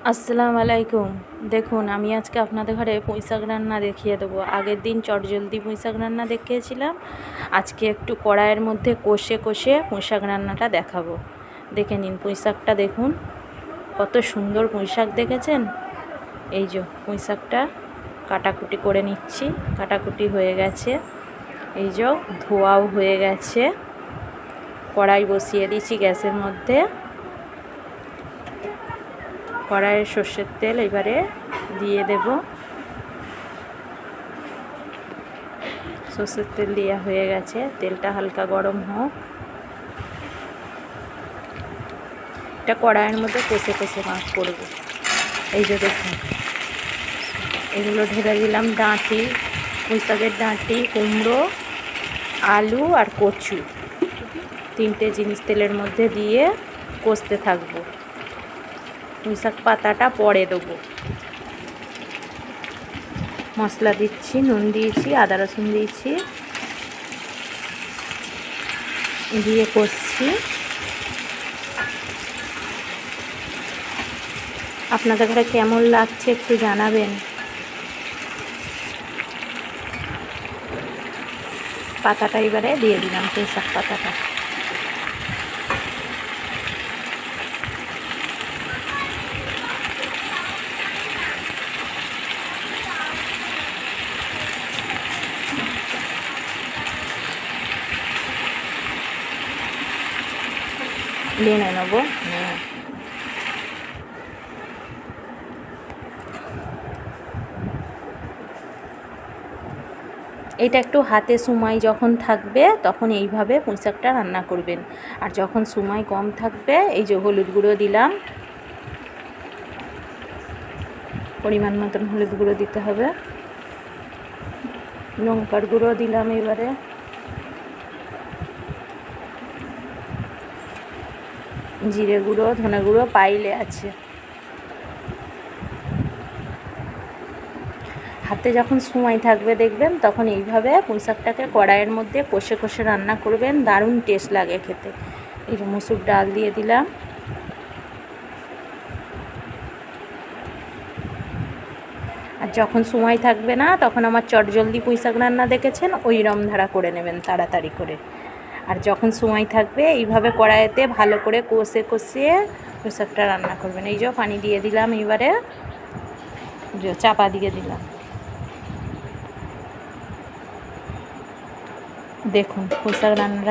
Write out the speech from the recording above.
আসসালামু আলাইকুম। দেখুন আমি আজকে আপনাদের ঘরে পুঁইশাক রান্না দেখিয়ে দেবো। আগের দিন চটজলদি পুঁইশাক রান্না দেখিয়েছিলাম, আজকে একটু কড়াইয়ের মধ্যে কষে কষে পুঁইশাক রান্নাটা দেখাবো। দেখে নিন পুঁইশাকটা, দেখুন কত সুন্দর পুঁইশাক, দেখেছেন? এই যে পুঁইশাকটা কাটাকুটি করে নিচ্ছি, কাটাকুটি হয়ে গেছে, এই যে ধোয়াও হয়ে গেছে। কড়াই বসিয়ে দিয়েছি গ্যাসের মধ্যে, কড়াইয়ে সর্ষের তেল এবারে দিয়ে দেব। সর্ষের তেল দেওয়া হয়ে গেছে, তেলটা হালকা গরম হোক। এটা কড়াইয়ের মধ্যে কষে কষে মাছ করবো। এই যে দেখুন, এগুলো ঢেলে দিলাম ডাঁটি, পুঁইশাকের ডাঁটি, কুমড়ো, আলু আর কচু, তিনটে জিনিস তেলের মধ্যে দিয়ে কষতে থাকবো। পুঁইশাক পাতাটা পরে দেবো। মশলা দিচ্ছি, নুন দিয়েছি, আদা রসুন দিয়েছি, দিয়ে কষছি। আপনাদের ঘরে কেমন লাগছে একটু জানাবেন। পাতাটা এবারে দিয়ে দিলাম, পুঁইশাক পাতাটা। নিয়ে নেবো। এটা একটু হাতে সময় যখন থাকবে তখন এইভাবে পুঁইশাকটা রান্না করবেন, আর যখন সময় কম থাকবে এই যে হলুদ গুঁড়ো দিলাম, পরিমাণ মতন হলুদ গুঁড়ো দিতে হবে, লঙ্কার গুঁড়ো দিলাম, এবারে জিরে গুঁড়ো, ধনে গুঁড়ো পাইলে আছে। হাতে যখন সময় থাকবে দেখবেন তখন এইভাবে পুঁইশাকটাকে কড়াইয়ের মধ্যে কষে কষে রান্না করবেন, দারুণ টেস্ট লাগে খেতে। এই যে মসুর ডাল দিয়ে দিলাম, আর যখন সময় থাকবে না তখন আমার চটজলদি পুঁইশাক রান্না দেখেছেন ওই রমধারা করে নেবেন তাড়াতাড়ি করে। আর যখন সময় থাকবে এইভাবে কড়াইতে ভালো করে কষে কষিয়ে পুঁইশাকটা রান্না করবেন। এই যে পানি দিয়ে দিলাম, এবারে যে চাপা দিয়ে দিলাম। দেখুন পুঁইশাক রান্নাটা